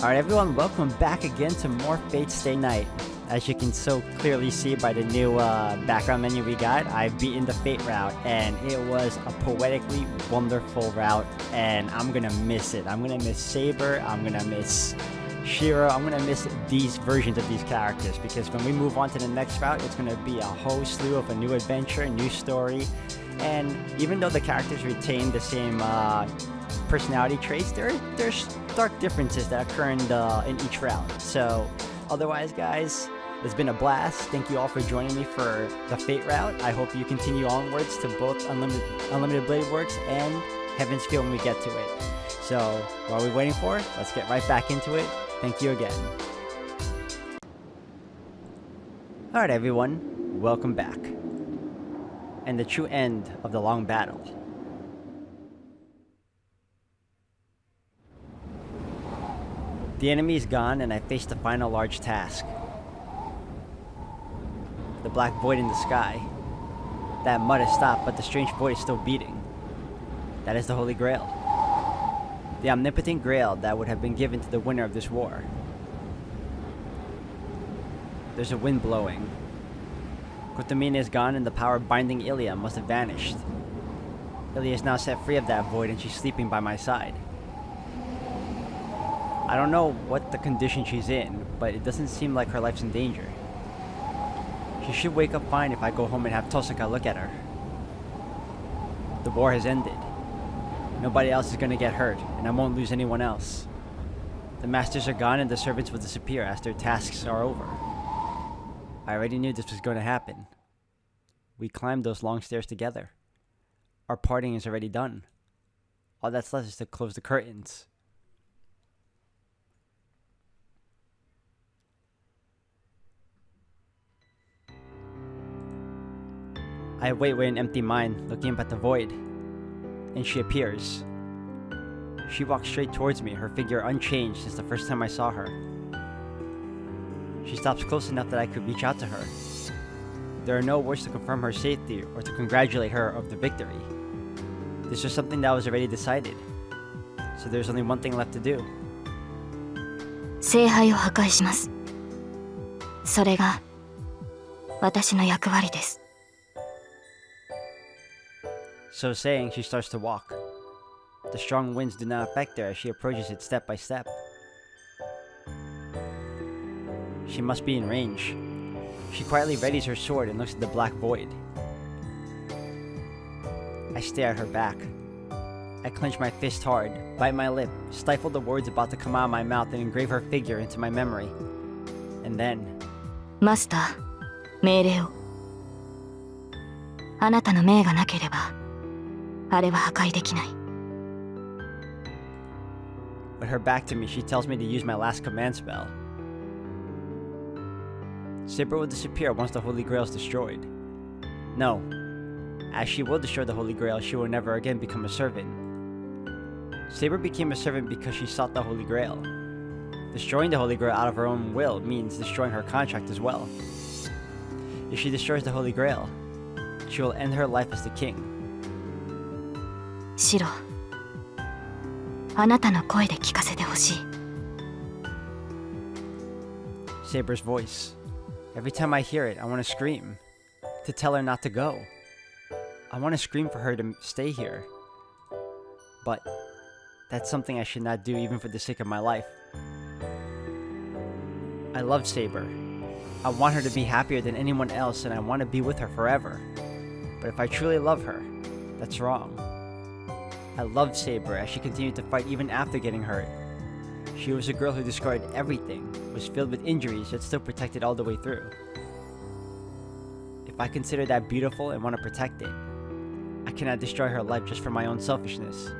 Alright everyone, welcome back again to more Fate Stay Night. As you can so clearly see by the new background menu we got, I've beaten the Fate route, and it was a poetically wonderful route, and I'm gonna miss it. I'm gonna miss Saber, I'm gonna miss Shiro, I'm gonna miss these versions of these characters, because when we move on to the next route, it's gonna be a whole slew of a new adventure, new story, and even though the characters retain the same personality traits, there's stark differences that occur in each round. So otherwise guys, it's been a blast. Thank you all for joining me for the Fate route. I hope you continue onwards to both Unlimited Blade Works and Heaven's Feel when we get to it. So what are we waiting for? Let's get right back into it. Thank you again. Alright everyone, welcome back. And the true end of the long battle. The enemy is gone, and I face the final large task. The black void in the sky. That mud has stopped, but the strange void is still beating. That is the Holy Grail. The omnipotent grail that would have been given to the winner of this war. There's a wind blowing. Kotomina is gone, and the power binding Ilya must have vanished. Ilya is now set free of that void, and she's sleeping by my side. I don't know what the condition she's in, but it doesn't seem like her life's in danger. She should wake up fine if I go home and have Tosaka look at her. The war has ended. Nobody else is gonna get hurt, and I won't lose anyone else. The masters are gone and the servants will disappear as their tasks are over. I already knew this was gonna happen. We climbed those long stairs together. Our parting is already done. All that's left is to close the curtains. I wait with an empty mind, looking up at the void, and she appears. She walks straight towards me, her figure unchanged since the first time I saw her. She stops close enough that I could reach out to her. There are no words to confirm her safety or to congratulate her of the victory. This was something that was already decided, so there's only one thing left to do. 聖杯を破壊します。それが私の役割です。 So saying, she starts to walk. The strong winds do not affect her as she approaches it step by step. She must be in range. She quietly readies her sword and looks at the black void. I stare at her back. I clench my fist hard, bite my lip, stifle the words about to come out of my mouth and engrave her figure into my memory. And then... マスター、命令を。あなたの命がなければ、あれは破壊できない。 With her back to me, she tells me to use my last command spell. Saber will disappear once the Holy Grail is destroyed. No. As she will destroy the Holy Grail, she will never again become a servant. Saber became a servant because she sought the Holy Grail. Destroying the Holy Grail out of her own will means destroying her contract as well. If she destroys the Holy Grail, she will end her life as the king. シロ、あなたの声で聞かせてほしい。 Saber's voice. Every time I hear it, I want to scream. To tell her not to go. I want to scream for her to stay here. But that's something I should not do even for the sake of my life. I love Saber. I want her to be happier than anyone else, and I want to be with her forever. But if I truly love her, that's wrong. I loved Saber as she continued to fight even after getting hurt. She was a girl who destroyed everything, was filled with injuries yet still protected all the way through. If I consider that beautiful and want to protect it, I cannot destroy her life just for my own selfishness.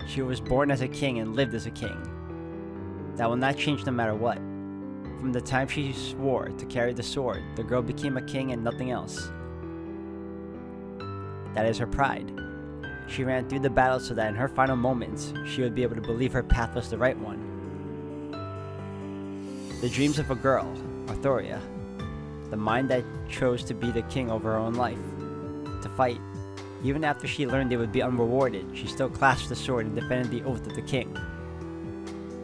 She was born as a king and lived as a king. That will not change no matter what. From the time she swore to carry the sword, the girl became a king and nothing else. That is her pride. She ran through the battle so that in her final moments, she would be able to believe her path was the right one. The dreams of a girl, Arthuria, the mind that chose to be the king over her own life, to fight. Even after she learned they would be unrewarded, she still clasped the sword and defended the oath of the king.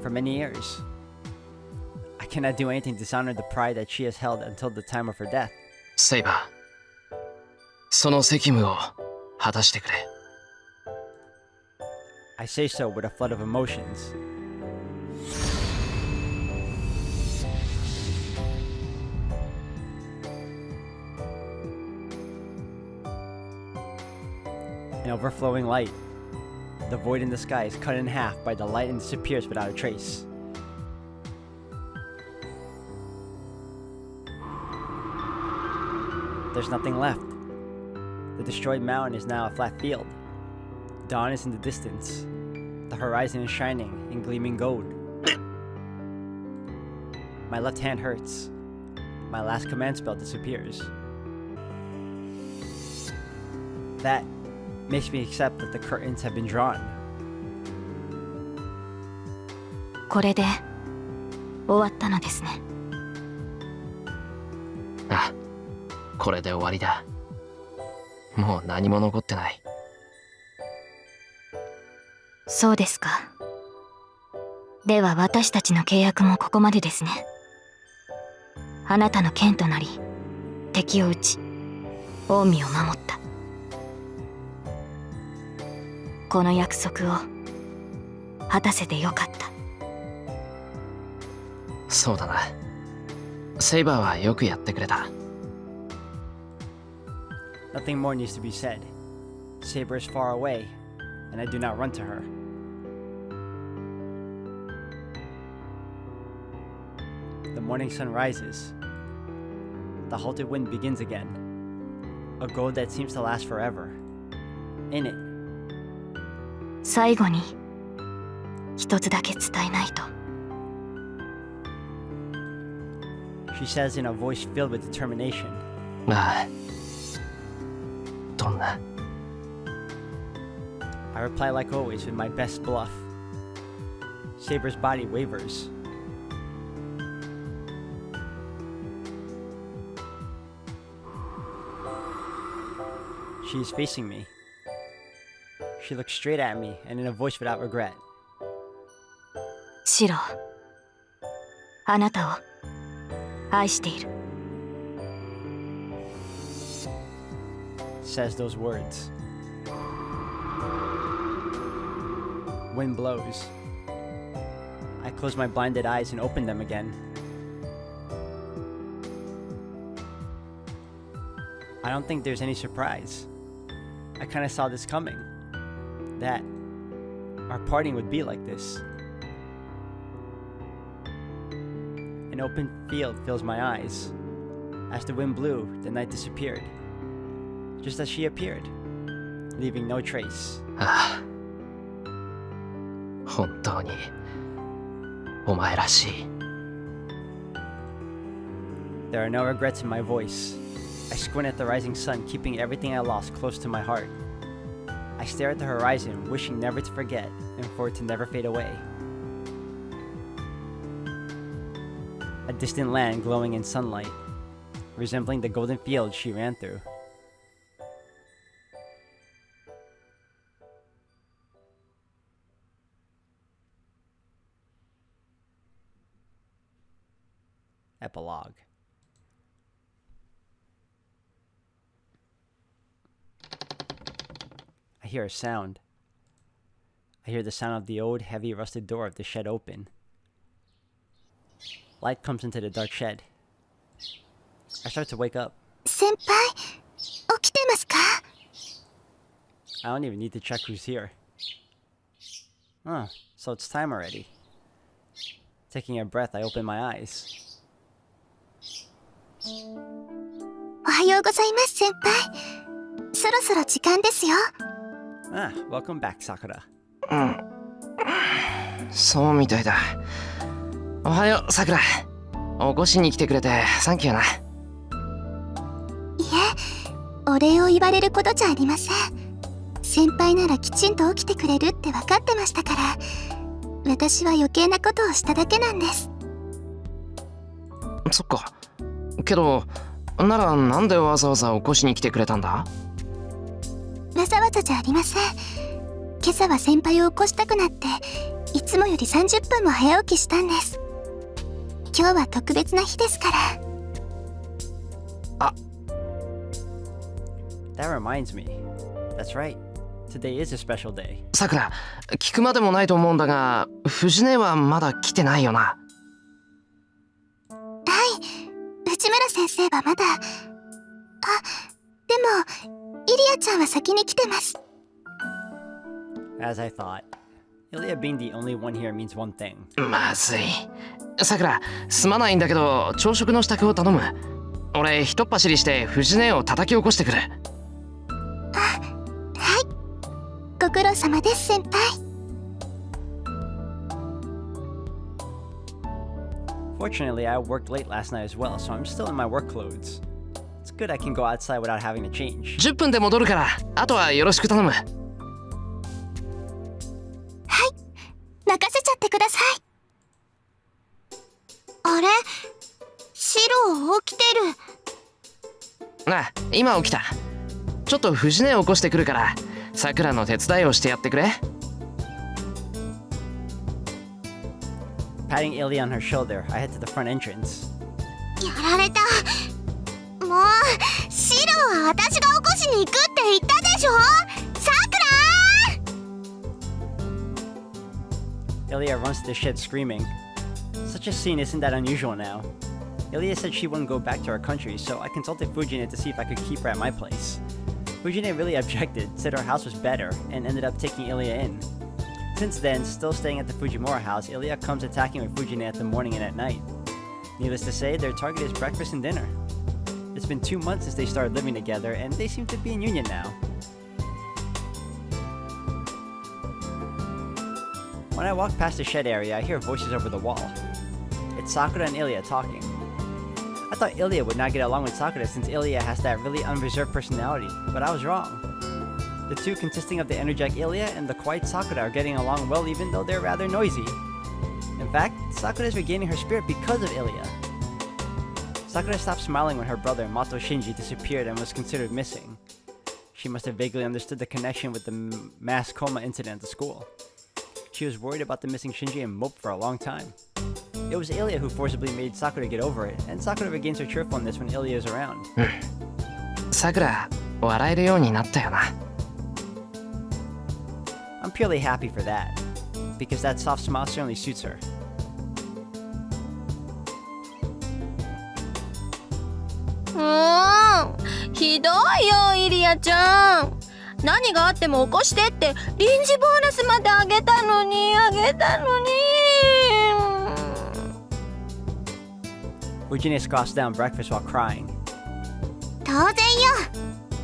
for many years. I cannot do anything to dishonor the pride that she has held until the time of her death. セイバー、その責務を果たしてくれ。I say so with a flood of emotions. An overflowing light. The void in the sky is cut in half by the light and disappears without a trace. There's nothing left. The destroyed mountain is now a flat field. Dawn is in the distance. The horizon is shining in gleaming gold. My left hand hurts. My last command spell disappears. That makes me accept that the curtains have been drawn. これで終わったのですね。あ、これで終わりだ。もう何も残ってない。そうですか。では私たちの契約もここまでですね。あなたの剣となり、敵を撃ち、近江を守った。この約束を果たせてよかった。そうだな。セイバーはよくやってくれた。Nothing more needs to be said. Saber is far away, and I do not run to her. The morning sun rises. The halted wind begins again. A goal that seems to last forever. In it, 最後に一つだけ伝えないと。she says in a voice filled with determination. ああ、どんな。I reply like always with my best bluff. Saber's body wavers. She is facing me. She looks straight at me and in a voice without regret. シロ、あなたを愛している。Says those words. Wind blows. I close my blinded eyes and open them again. I don't think there's any surprise. I kind of saw this coming. That our parting would be like this. An open field fills my eyes. As the wind blew, the night disappeared. Just as she appeared, leaving no trace. ああ、本当にお前らしい。There are no regrets in my voice. I squint at the rising sun, keeping everything I lost close to my heart. I stare at the horizon, wishing never to forget and for it to never fade away. A distant land glowing in sunlight, resembling the golden field she ran through. Epilogue. I hear a sound. I hear the sound of the old, heavy, rusted door of the shed open. Light comes into the dark shed. I start to wake up. 先輩、起きてますか？ I don't even need to check who's here. Oh, so it's time already. Taking a breath, I open my eyes. おはようございます、先輩。そろそろ時間ですよ。Ah, welcome back, Sakura. そうみたいだ。おはよう、さくら。起こしに来てくれてサンキューな。いえ、お礼を言われることじゃありません。先輩ならきちんと起きてくれるって分かってましたから、私は余計なことをしただけなんです。そっか。けど、ならなんでわざわざ起こしに来てくれたんだ？わざわざじゃありません。今朝は先輩を起こしたくなっていつもより30分も早起きしたんです。今日は特別な日ですから。That reminds me. That's right. Today is a special day. さくら、聞くまでもないと思うんだが、藤音はまだ来てないよな。はい、内村先生はまだ。でもイリアちゃんは先に来てます。 As I thought. Ilya being the only one here means one thing. まずい。さくら、すまないんだけど朝食の支度を頼む。俺ひとっ走りして藤音を叩き起こしてくる。はい、ご苦労様です先輩。Fortunately, I worked late last night as well, so I'm still in my work clothes. It's good I can go outside without having to change. 10分で戻るから、あとはよろしく頼む。任せちゃってください。あれ、シロ起きてる。なあ、今起きた。ちょっと藤音を起こしてくるから、さくらの手伝いをしてやってくれ。Patting Ilya on her shoulder, I head to the front entrance. やられた。もうシロは私が起こしに行くって言ったでしょ。さくらIlya runs to the shed screaming. Such a scene isn't that unusual now. Ilya said she wouldn't go back to her country, so I consulted Fujine to see if I could keep her at my place. Fujine really objected, said her house was better, and ended up taking Ilya in. Since then, still staying at the Fujimura house, Ilya comes attacking with Fujine at the morning and at night. Needless to say, their target is breakfast and dinner. It's been 2 months since they started living together, and they seem to be in union now. When I walk past the shed area, I hear voices over the wall. It's Sakura and Ilya talking. I thought Ilya would not get along with Sakura since Ilya has that really unreserved personality, but I was wrong. The two consisting of the energetic Ilya and the quiet Sakura are getting along well even though they're rather noisy. In fact, Sakura is regaining her spirit because of Ilya. Sakura stopped smiling when her brother Mato Shinji disappeared and was considered missing. She must have vaguely understood the connection with the mass coma incident at the school. She was worried about the missing Shinji and moped for a long time. It was Ilya who forcibly made Sakura get over it, and Sakura regains her cheerfulness when Ilya is around. さくら、笑えるようになったよな。I'm purely happy for that, because that soft smile certainly suits her. ひどいよイリアちゃん。何があっても起こしてって臨時ボーナスまであげたのに。Fujine scoffs down breakfast while crying. 当然よ。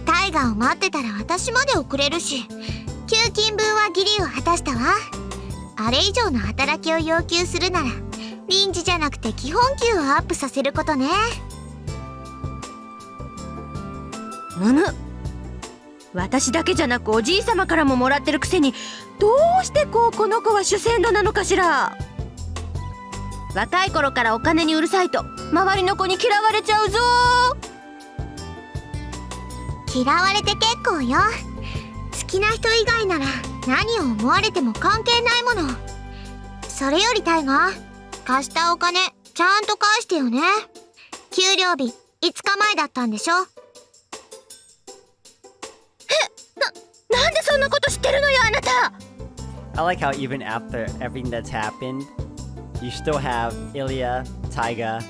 タイガーを待ってたら私まで遅れるし、給金分は義理を果たしたわ。あれ以上の働きを要求するなら臨時じゃなくて基本給をアップさせることね。むむ。私だけじゃなくおじいさまからももらってるくせに、どうしてこの子は主戦度なのかしら。若い頃からお金にうるさいと周りの子に嫌われちゃうぞ。嫌われて結構よ。好きな人以外なら何を思われても関係ないもの。それよりタイガー、貸したお金ちゃんと返してよね。給料日5日前だったんでしょ。なんでそんなこと知ってるのよあなた。 I like how even after everything that's happened, you still have Ilya, Taiga,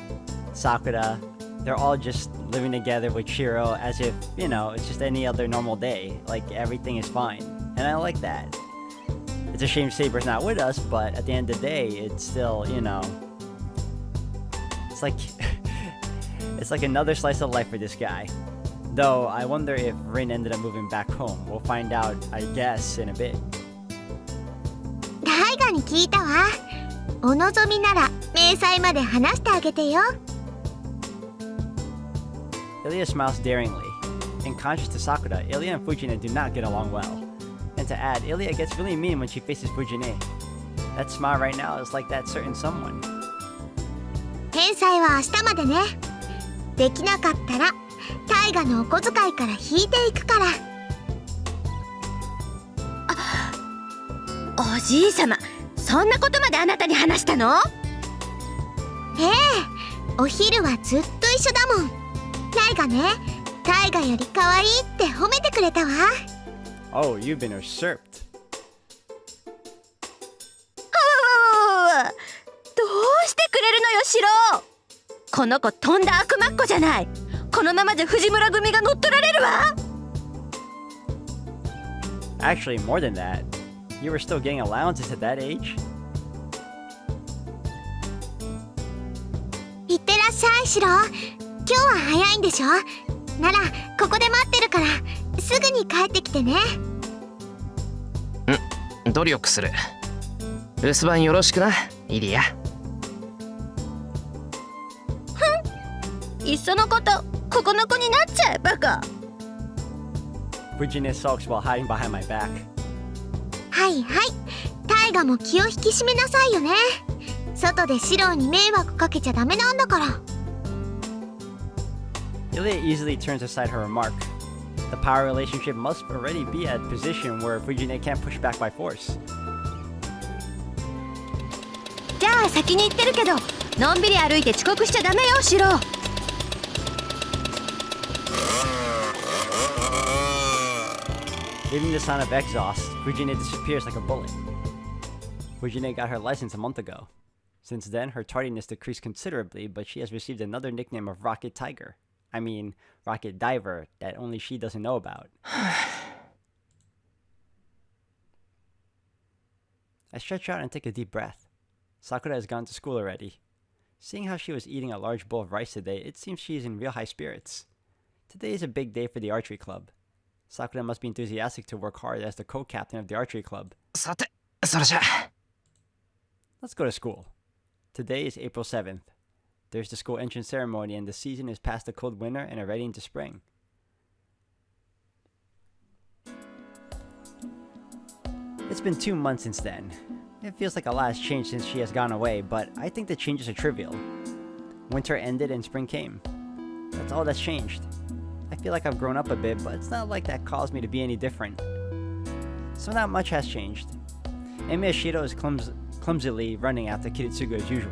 Sakura. They're all just living together with Shiro as if, you know, it's just any other normal day. Like, everything is fine. And I like that. It's a shame Saber's not with us, but at the end of the day, it's still, you know... It's like... it's like another slice of life for this guy. Though, I wonder if Rin ended up moving back home. We'll find out, I guess, in a bit. タイガに聞いたわ。お望みなら明細まで話してあげてよ。Ilya smiles daringly. In contrast to Sakura, Ilya and Fujine do not get along well. And to add, Ilya gets really mean when she faces Fujine. That smile right now is like that certain someone. 返済は明日までね。できなかったらタイガのお小遣いから引いていくから。おじいさま、そんなことまであなたに話したの？お昼はずっと一緒だもん。ライがね、タイガより可愛いって褒めてくれたわ。Oh, you've been usurped. どうしてくれるのよシロ。この子とんだ悪魔っ子じゃない。このままじゃ藤村組が乗っ取られるわ。Actually, more than that. You were still getting allowances at that age? いってらっしゃいシロ。今日は早いんでしょ。ならここで待ってるからすぐに帰ってきてね。努力する。留守番よろしくな、イリア。いっそのことここの子になっちゃえバカ。 Fujine sulks while hiding behind my back. はいはい、タイガも気を引き締めなさいよね。外でシロに迷惑かけちゃダメなんだから。Ilya easily turns aside her remark. The power relationship must already be at a position where Fujine can't push back by force. じゃあ先に行ってるけど、のんびり歩いて遅刻しちゃダメよシロ。Leaving the sound of exhaust, Fujine disappears like a bullet. Fujine got her license a month ago. Since then, her tardiness decreased considerably, but she has received another nickname of Rocket Tiger. I mean, Rocket Diver, that only she doesn't know about. I stretch out and take a deep breath. Sakura has gone to school already. Seeing how she was eating a large bowl of rice today, it seems she is in real high spirits. Today is a big day for the archery club. Sakura must be enthusiastic to work hard as the co-captain of the archery club. さて、それじゃ。Let's go to school. Today is April 7th. There's the school entrance ceremony and the season is past the cold winter and already into spring. It's been 2 months since then. It feels like a lot has changed since she has gone away, but I think the changes are trivial. Winter ended and spring came. That's all that's changed. I feel like I've grown up a bit, but it's not like that caused me to be any different. So not much has changed. Emi Ashiro is clumsily running after Kiritsugu as usual.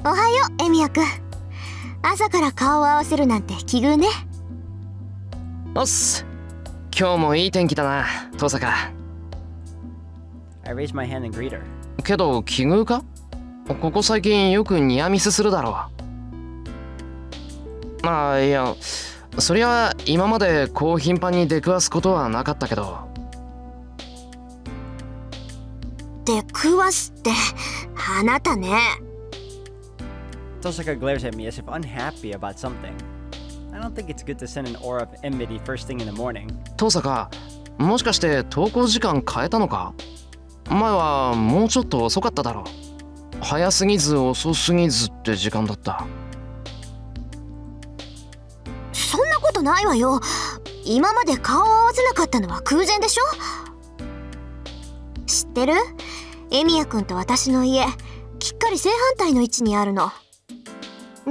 おはようエミヤくん。朝から顔を合わせるなんて奇遇ね。おっす。今日もいい天気だな、登坂。I raise my hand and greet her. けど奇遇か？ここ最近よくニアミスするだろう。まあいや、そりゃ今までこう頻繁に出くわすことはなかったけど。出くわすってあなたね。Tosaka glares at me as if unhappy about something. I don't think it's good to send an aura of enmity first thing in the morning. 登坂、もしかして登校時間変えたのか？前はもうちょっと遅かっただろう。早すぎず遅すぎずって時間だった。そんなことないわよ。今まで顔を合わせなかったのは空前でしょ。知ってる？エミヤくんと私の家きっかり正反対の位置にあるの。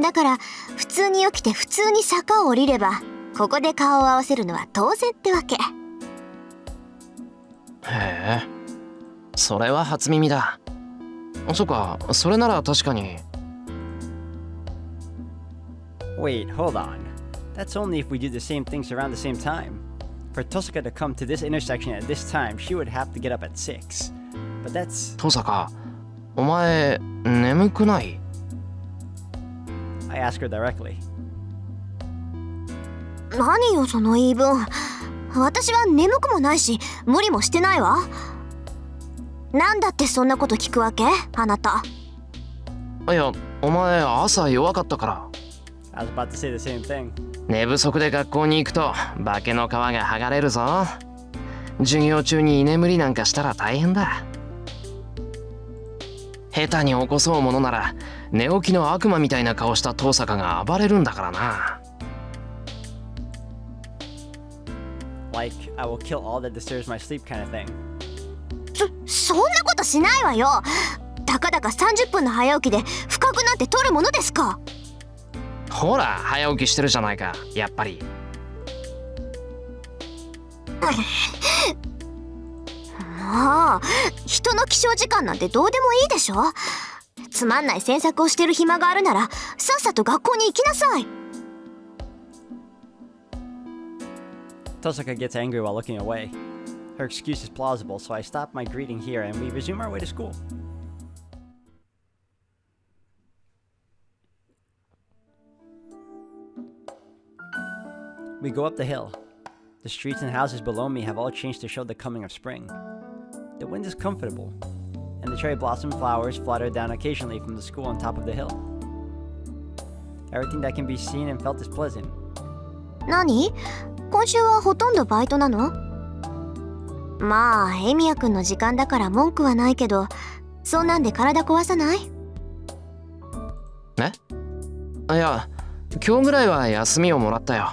だから普通に起きて普通に坂を降りればここで顔を合わせるのは当然ってわけ。へえ、それは初耳だ。そっか、それなら確かに。Wait, hold on. That's only if we do the same things around the same time. For Tosaka to come to this intersection at this time, she would have to get up at 6. But that's... 登坂、お前眠くない？ I ask her directly. 何よその言い分。私は眠くもないし無理もしてないわ。なんだってそんなこと聞くわけ？あなた。いや、お前朝弱かったから。I was about to say the same thing. 寝不足で学校に行くと化けの皮が剥がれるぞ。授業中に居眠りなんかしたら大変だ。下手に起こそうものなら寝起きの悪魔みたいな顔した登坂が暴れるんだからな。Like, I will kill all that disturbs my sleep kind of thing. そんなことしないわよ。たかだか30分の早起きで不覚なんて取るものですか？ほら早起きしてるじゃないか、やっぱり。も人の起床時間なんてどうでもいいでしょ。つまんない詮索をしてる暇があるならさっさと学校に行きなさい。 Tosaka gets angry while looking away. Her excuse is plausible, so I stop my greeting here and we resume our way to school. We go up the hill. The streets and houses below me have all changed to show the coming of spring. The wind is comfortable, and the cherry blossom flowers flutter down occasionally from the school on top of the hill. Everything that can be seen and felt is pleasant. 何？今週はほとんどバイトなの？まあエミヤくんの時間だから文句はないけど、そんなんで体壊さない？いや、今日ぐらいは休みをもらったよ。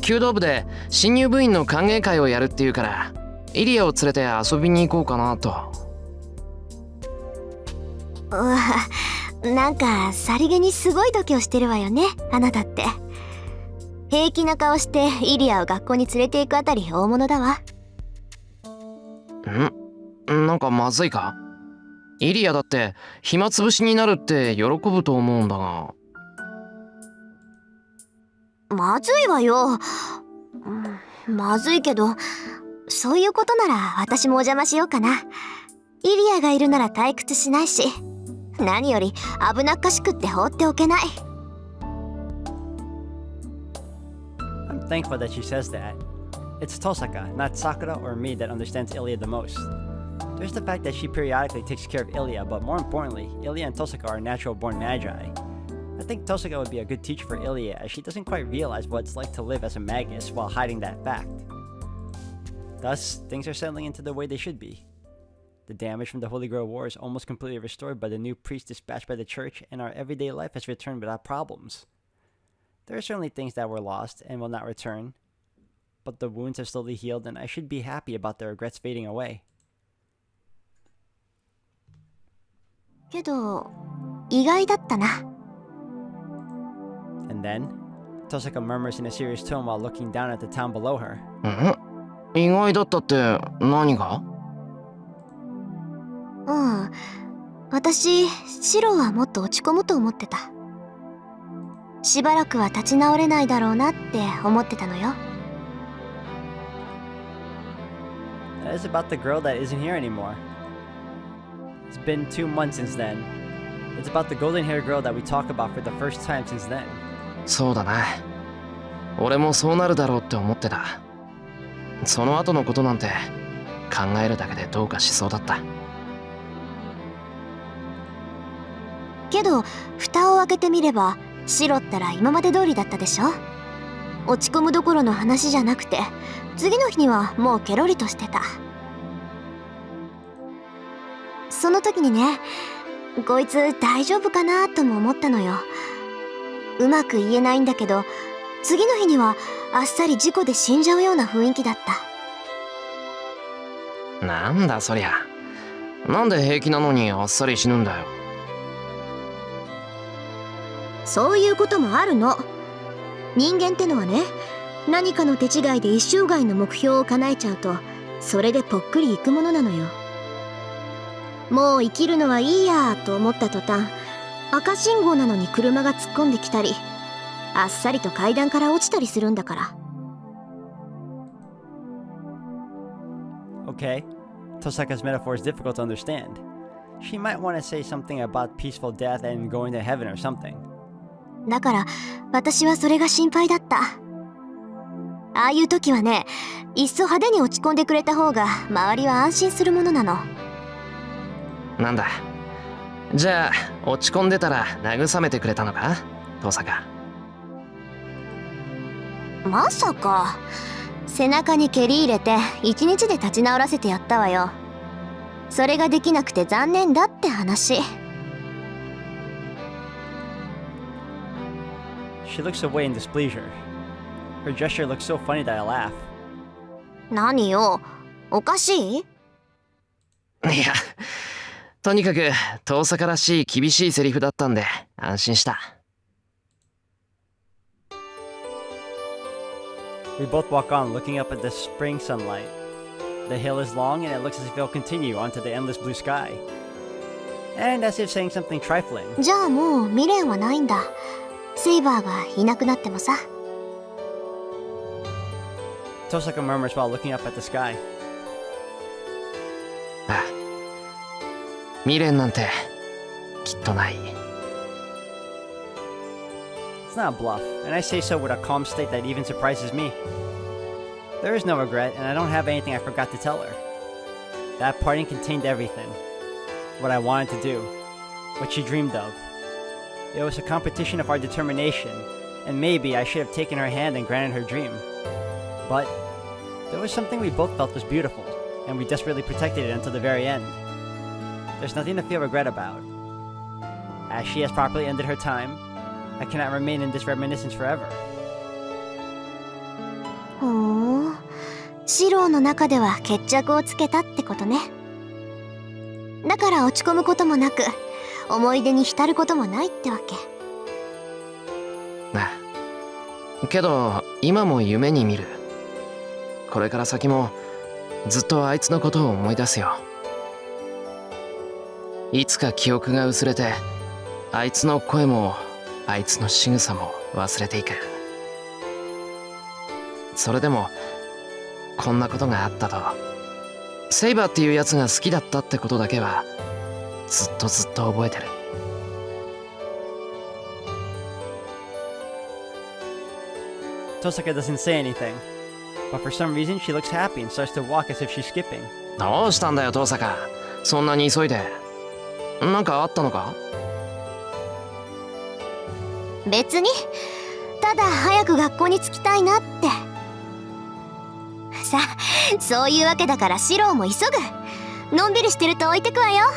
弓道部で新入部員の歓迎会をやるっていうから、イリアを連れて遊びに行こうかなと。うわ、なんかさりげにすごい度胸してるわよね、あなたって。平気な顔してイリアを学校に連れて行くあたり大物だわ。なんかまずいか？イリアだって暇つぶしになるって喜ぶと思うんだが。まずいわよ。まずいけど、そういうことなら私もお邪魔しようかな。イリアがいるなら退屈しないし、何より危なっかしくって放っておけない。I'm thankful that she says that. It's Tosaka, not Sakura or me, that understands Ilya the most. There's the fact that she periodically takes care of Ilya, but more importantly, Ilya and Tosaka are natural-born magi. I think Tosaka would be a good teacher for Ilya, as she doesn't quite realize what it's like to live as a magus while hiding that fact. Thus, things are settling into the way they should be. The damage from the Holy Grail War is almost completely restored by the new priest dispatched by the church, and our everyday life has returned without problems. There are certainly things that were lost and will not return, but the wounds have slowly healed, and I should be happy about the regrets fading away. けど、意外だったな。And then, Tosaka murmurs in a serious tone while looking down at the town below her. 意外だったって何が？私、シロはもっと落ち込むと思ってた。しばらくは立ち直れないだろうなって思ってたのよ。That is about the girl that isn't here anymore. It's been 2 months since then. It's about the golden-haired girl that we talk about for the first time since then. そうだな。俺もそうなるだろうって思ってた。その後のことなんて考えるだけでどうかしそうだった。けど、蓋を開けてみれば、シロったら今まで通りだったでしょ。落ち込むどころの話じゃなくて、次の日にはもうケロリとしてた。その時にね、こいつ大丈夫かなとも思ったのよ。うまく言えないんだけど、次の日にはあっさり事故で死んじゃうような雰囲気だった。なんだそりゃ。なんで平気なのにあっさり死ぬんだよ。そういうこともあるの。人間ってのはね、何かの手違いで一生涯の目標を叶えちゃうと、それでぽっくりいくものなのよ。もう生きるのはいいやと思った途端、赤信号なのに車が突っ込んできたり、あっさりと階段から落ちたりするんだから。Okay, Tosaka's metaphor is difficult to understand. She might want to say something about peaceful death and going to heaven or something. だから私はそれが心配だった。ああいう時はね、いっそ派手に落ち込んでくれた方が周りは安心するものなの。なんだ。じゃあ落ち込んでたら慰めてくれたのか、トサカ。まさか。背中に蹴り入れて一日で立ち直らせてやったわよ。それができなくて残念だって話。She looks away in displeasure. Her gesture looks so funny that I laugh. 何よ、おかしい？いや、とにかくトサカらしい厳しいセリフだったんで安心した。We both walk on, looking up at the spring sunlight. The hill is long and it looks as if it'll continue onto the endless blue sky. And as if saying something trifling. じゃあもう未練はないんだ。セイバーがいなくなってもさ。Tosaka murmurs while looking up at the sky. ああ、未練なんてきっとない。It's not a bluff, and I say so with a calm state that even surprises me. There is no regret, and I don't have anything I forgot to tell her. That parting contained everything. What I wanted to do. What she dreamed of. It was a competition of our determination, and maybe I should have taken her hand and granted her dream. But there was something we both felt was beautiful, and we desperately protected it until the very end. There's nothing to feel regret about. As she has properly ended her time, I cannot remain in this reminiscence forever. ほーん。シローの中では決着をつけたってことね。だから落ち込むこともなく、思い出に浸ることもないってわけ。ああ、けど今も夢に見る。これから先もずっとあいつのことを思い出すよ。いつか記憶が薄れて、あいつの声もあいつの仕草も忘れていく。それでもこんなことがあったと、セイバーっていうやつが好きだったってことだけはずっと覚えてる。Tosaka doesn't say anything, but for some reason she looks happy and starts to walk as if she's skipping. どうしたんだよ、トサカ。そんなに急いで。なんかあったのか？別に。ただ早く学校に着きたいなって。さあ、そういうわけだからシローも急ぐ。のんびりしてると置いてくわよ。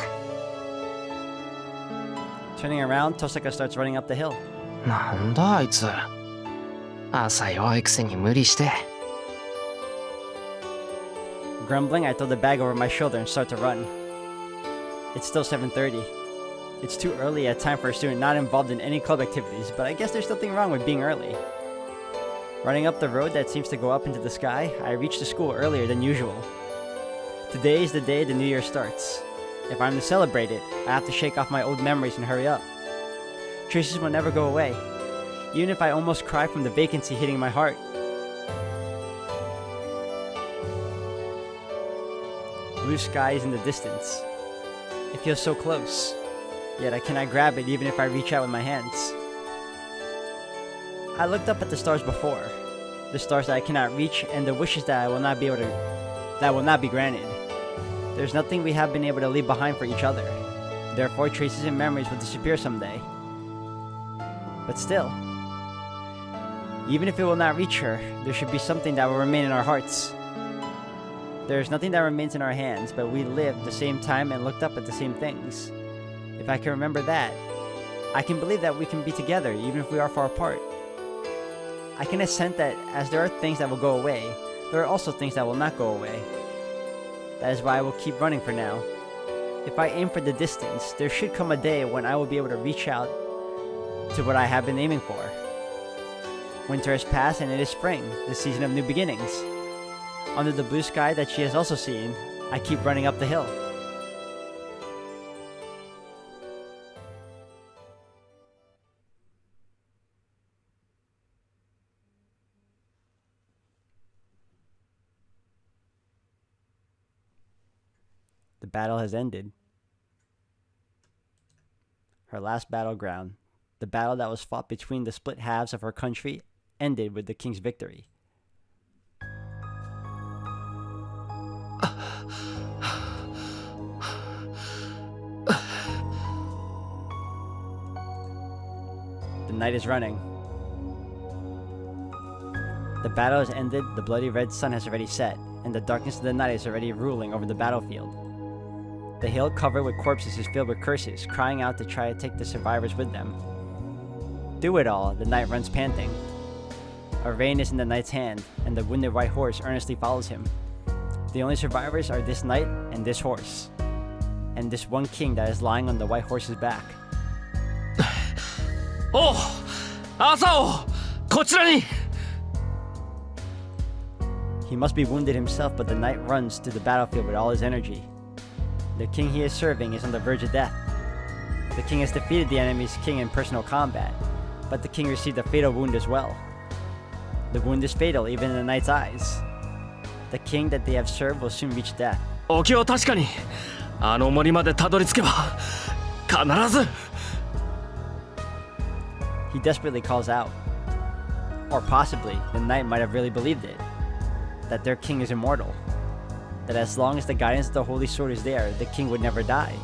Turning around, Tosaka starts running up the hill. なんだあいつ。朝弱いくせに無理して。Grumbling, I throw the bag over my shoulder and start to run. It's still 7:30. It's too early at time for a student not involved in any club activities, but I guess there's nothing wrong with being early. Running up the road that seems to go up into the sky, I reach the school earlier than usual. Today is the day the new year starts. If I'm to celebrate it, I have to shake off my old memories and hurry up. Traces will never go away, even if I almost cry from the vacancy hitting my heart. Blue sky is in the distance. It feels so close, yet I cannot grab it even if I reach out with my hands. I looked up at the stars before, the stars that I cannot reach and the wishes that will not be granted. There's nothing we have been able to leave behind for each other. Therefore, traces and memories will disappear someday. But still, even if it will not reach her, there should be something that will remain in our hearts. There is nothing that remains in our hands, but we lived the same time and looked up at the same things. If I can remember that, I can believe that we can be together even if we are far apart. I can assent that as there are things that will go away, there are also things that will not go away. That is why I will keep running for now. If I aim for the distance, there should come a day when I will be able to reach out to what I have been aiming for. Winter has passed and it is spring, the season of new beginnings. Under the blue sky that she has also seen, I keep running up the hill. The battle has ended. Her last battleground, the battle that was fought between the split halves of her country, ended with the king's victory. The night is running. The battle has ended, the bloody red sun has already set, and the darkness of the night is already ruling over the battlefield. The hill covered with corpses is filled with curses, crying out to try to take the survivors with them. Through it all, the knight runs panting. A rein is in the knight's hand, and the wounded white horse earnestly follows him. The only survivors are this knight and this horse, and this one king that is lying on the white horse's back. おう、朝をこちらに。He He must be wounded himself, but the knight runs to the battlefield with all his energy. The king he is serving is on the verge of death. The king has defeated the enemy's king in personal combat, but the king received a fatal wound as well. The wound is fatal even in the knight's eyes. The king that they have served will soon reach death. おきは確かにあの森までたどり着けば必ず He desperately calls out. Or possibly, the knight might have really believed it. That their king is immortal. That as long as the guidance of the holy sword is there, the king would never die.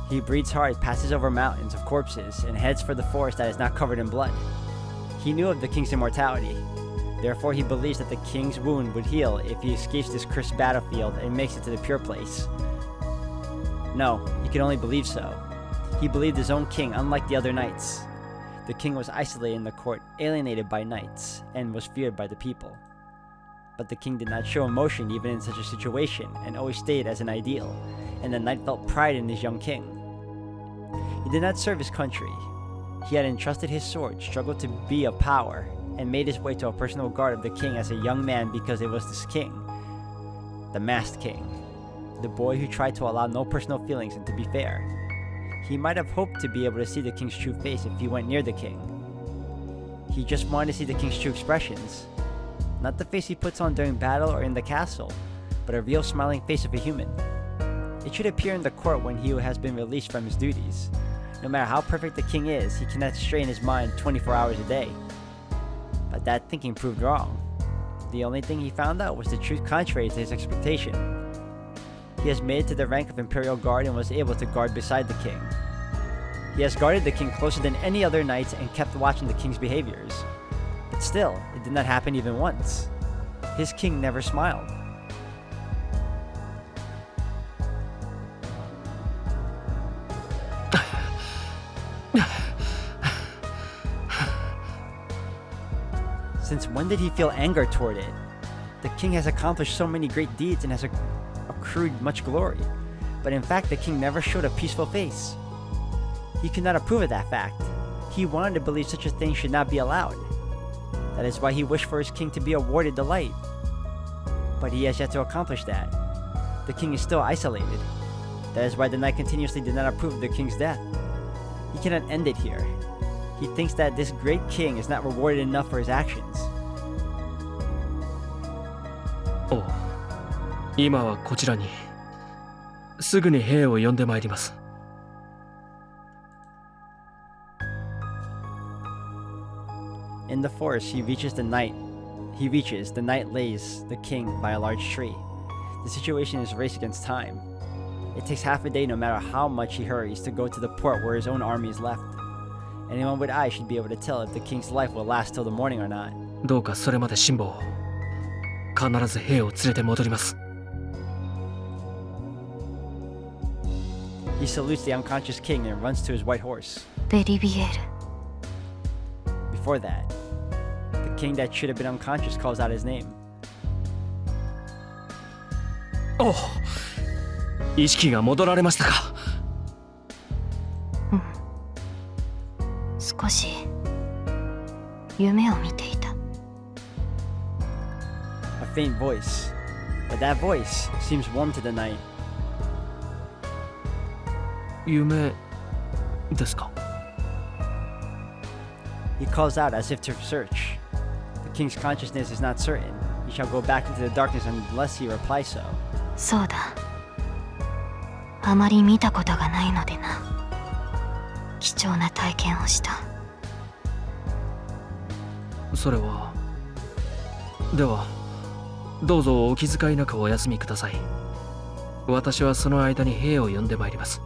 He breathes hard, passes over mountains of corpses, and heads for the forest that is not covered in blood. He knew of the king's immortality. Therefore, he believes that the king's wound would heal if he escapes this cursed battlefield and makes it to the pure place. No, he could only believe so. He believed his own king, unlike the other knights. The king was isolated in the court, alienated by knights, and was feared by the people. But the king did not show emotion even in such a situation, and always stayed as an ideal, and the knight felt pride in his young king. He did not serve his country. He had entrusted his sword, struggled to be of power, and made his way to a personal guard of the king as a young man because it was this king, the masked king, the boy who tried to allow no personal feelings and to be fair. He might have hoped to be able to see the king's true face if he went near the king. He just wanted to see the king's true expressions, not the face he puts on during battle or in the castle, but a real smiling face of a human. It should appear in the court when he has been released from his duties. No matter how perfect the king is, he cannot strain his mind 24 hours a day. But that thinking proved wrong. The only thing he found out was the truth contrary to his expectation. He has made it to the rank of Imperial Guard and was able to guard beside the king. He has guarded the king closer than any other knights and kept watching the king's behaviors. But still, it did not happen even once. His king never smiled. Since when did he feel anger toward it? The king has accomplished so many great deeds and has accrued much glory, but in fact the king never showed a peaceful face. He could not approve of that fact. He wanted to believe such a thing should not be allowed. That is why he wished for his king to be awarded the light. But he has yet to accomplish that. The king is still isolated. That is why the knight continuously did not approve of the king's death. He cannot end it here. He thinks that this great king is not rewarded enough for his actions. おう今はこちらにすぐに兵を呼んでまいります In the forest, he reaches, the knight lays the king by a large tree. The situation is a race against time. It takes half a day no matter how much he hurries to go to the port where his own army is left. Anyone with eyes should be able to tell if the king's life will last till the morning or not. どうかそれまで辛抱を必ず兵を連れて戻ります He salutes the unconscious king and runs to his white horse. ベリビエル Before that, the king that should have been unconscious calls out his name. おう意識が戻られましたか少し夢を見ていた A faint voice, but that voice seems warm to the knight. 夢ですか He calls out as if to search. The king's consciousness is not certain. He shall go back into the darkness unless he replies so. そうだあまり見たことがないのでな貴重な体験をしたそれはではどうぞお気遣いなくお休みください私はその間に兵を呼んでまいります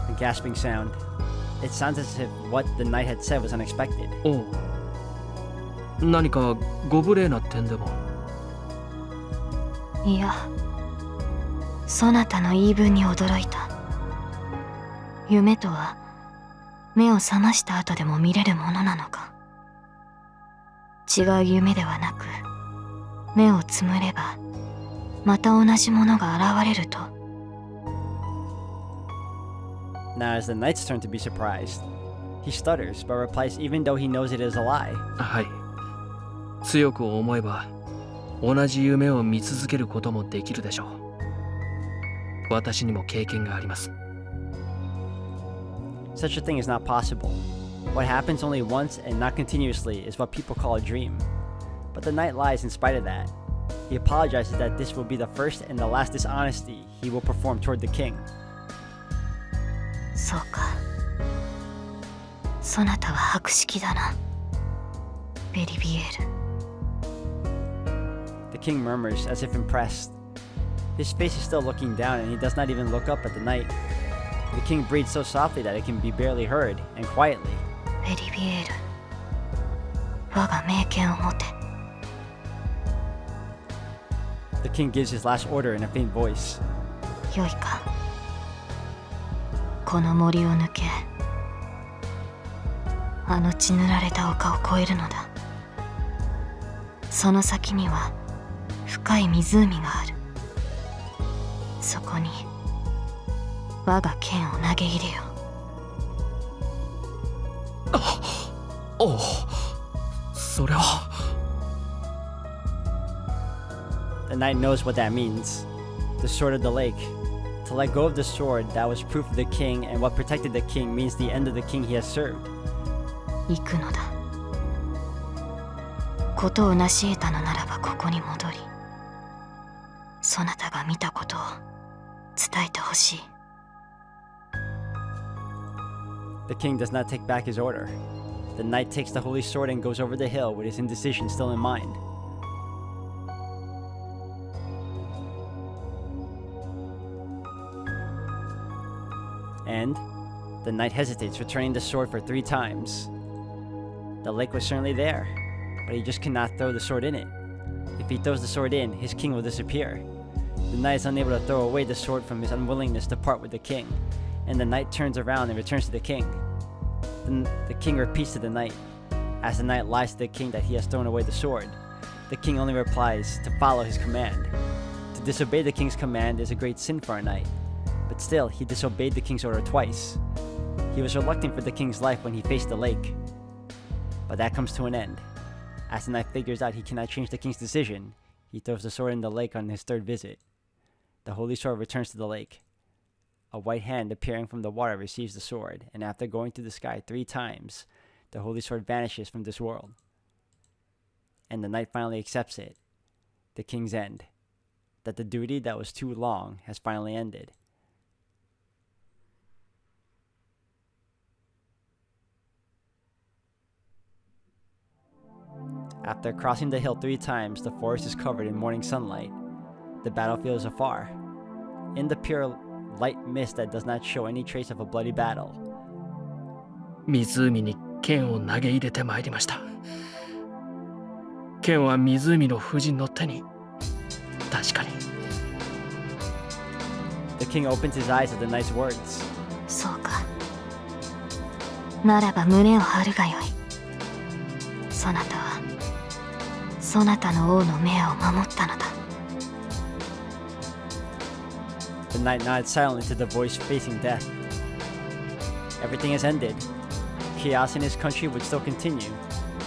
A gasping sound. It sounds as if what the knight had said was unexpected. おう何かご無礼な点でもいやそなたの言い分に驚いた夢とは目を覚ました後でも見れるものなのか違う夢ではなく目をつむればまた同じものが現れると。 Now it's the knight's turn to be surprised. He stutters, but replies even though he knows it is a lie. はい。強く思えば同じ夢を見続けることもできるでしょう。私にも経験があります。 Such a thing is not possible. What happens only once and not continuously is what people call a dream. But the knight lies in spite of that. He apologizes that this will be the first and the last dishonesty he will perform toward the king. そうか。そなたは博識だな、ベリビエール。 The king murmurs as if impressed. His face is still looking down and he does not even look up at the knight. The king breathes so softly that it can be barely heard, and quietly. ベリビエール、我が命権を持て。 The king gives his last order in a faint voice. よいか。この森を抜け、あの血塗られた丘を越えるのだ。その先には深い湖がある。そこに我が剣を投げ入れよ。おう、それは。 The knight knows what that means. The sword of the lake. To let go of the sword that was proof of the king and what protected the king means the end of the king he has served. 行くのだ。ことを成し得たのならばここに戻り、そなたが見たことを伝えてほしい。 The king does not take back his order. The knight takes the holy sword and goes over the hill with his indecision still in mind. And the knight hesitates, returning the sword for 3 times. The lake was certainly there, but he just cannot throw the sword in it. If he throws the sword in, his king will disappear. The knight is unable to throw away the sword from his unwillingness to part with the king, and the knight turns around and returns to the king. Then the king repeats to the knight. As the knight lies to the king that he has thrown away the sword, the king only replies to follow his command. To disobey the king's command is a great sin for a knight, but still he disobeyed the king's order twice. He was reluctant for the king's life when he faced the lake. But that comes to an end. As the knight figures out he cannot change the king's decision, he throws the sword in the lake on his 3rd visit. The holy sword returns to the lake. A white hand appearing from the water receives the sword, and after going through the sky 3 times, the holy sword vanishes from this world. And the knight finally accepts it, the king's end, that the duty that was too long has finally ended. After crossing the hill 3 times, the forest is covered in morning sunlight. The battlefield is afar. In the pure light mist that does not show any trace of a bloody battle. 湖に剣を投げ入れてまいりました。剣は湖の夫人の手に。確かに。The king opens his eyes at the knight's words. そうか。ならば胸を張るがよい。そなたはそなたの王の命を守ったのだ。The knight nods silently to the voice facing death. Everything has ended. Chaos in his country would still continue.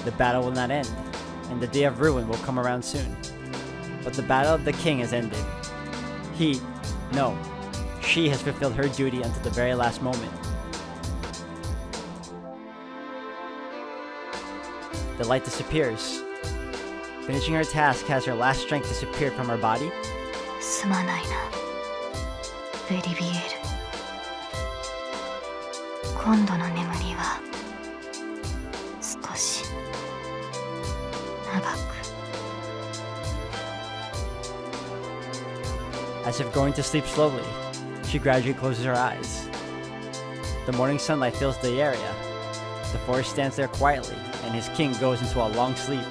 The battle will not end, and the day of ruin will come around soon. But the battle of the king has ended. She has fulfilled her duty until the very last moment. The light disappears. Finishing her task has her last strength disappeared from her body. すまないな、ベリビエール。今度の眠りは少し長く。 As if going to sleep slowly, she gradually closes her eyes. The morning sunlight fills the area. The forest stands there quietly, and his king goes into a long sleep.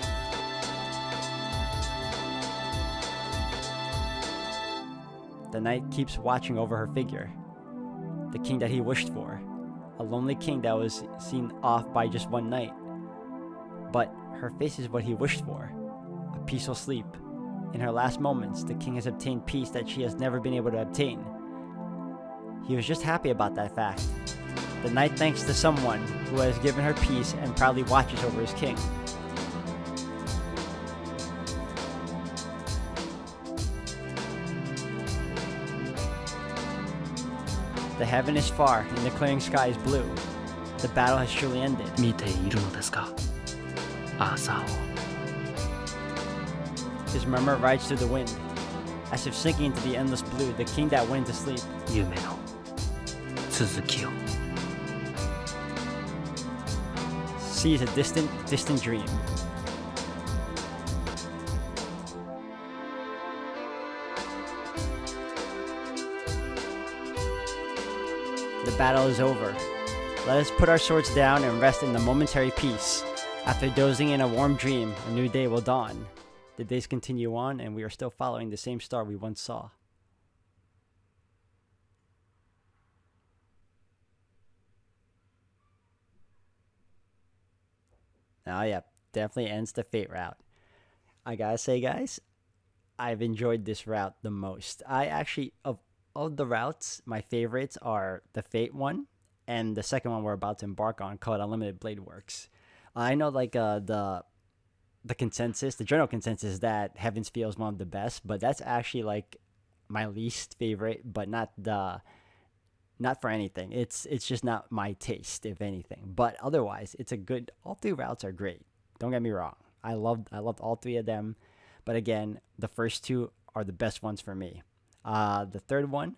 The knight keeps watching over her figure. The king that he wished for. A lonely king that was seen off by just one night. But her face is what he wished for. A peaceful sleep. In her last moments, the king has obtained peace that she has never been able to obtain. He was just happy about that fact. The knight thanks to someone who has given her peace and proudly watches over his king. The heaven is far and the clearing sky is blue. The battle has truly ended. 見ているのですか、アーサーを。 His murmur rides through the wind. As if sinking into the endless blue, the king that went to sleep. 夢の続きを。 Sees a distant, distant dream. The battle is over. Let us put our swords down and rest in the momentary peace. After dozing in a warm dream, a new day will dawn. The days continue on, and we are still following the same star we once saw. Oh, yeah, definitely ends the Fate route. I gotta say, guys, I've enjoyed this route the most. I actually, of the routes, my favorites are the Fate one and the second one we're about to embark on called Unlimited Blade Works. I know, like, the consensus, the general consensus is that Heaven's Feel is one of the best, but that's actually, like, my least favorite, but not for anything. It's just not my taste, if anything. But otherwise, it's a good. All three routes are great. Don't get me wrong. I loved all three of them. But again, the first two are the best ones for me. The third one,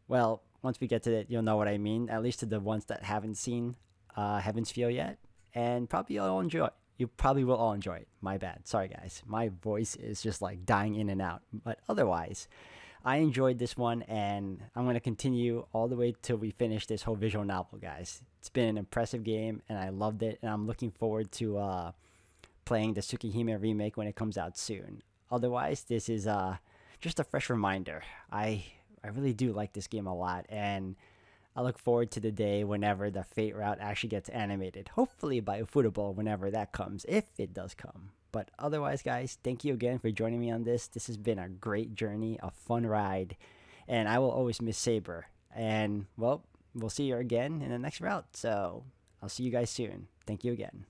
well, once we get to it, you'll know what I mean. At least to the ones that haven't seen Heaven's Feel yet, and probably you'll all enjoy it. You probably will all enjoy it. My bad. Sorry, guys. My voice is just like dying in and out. But otherwise, I enjoyed this one, and I'm going to continue all the way till we finish this whole visual novel, guys. It's been an impressive game, and I loved it, and I'm looking forward to playing the Tsukihime remake when it comes out soon. Otherwise, this is just a fresh reminder. I really do like this game a lot, and I look forward to the day whenever the Fate route actually gets animated. Hopefully by Ufotable whenever that comes, if it does come. But otherwise, guys, thank you again for joining me on this. This has been a great journey, a fun ride, and I will always miss Saber. And, well, we'll see you again in the next route. So I'll see you guys soon. Thank you again.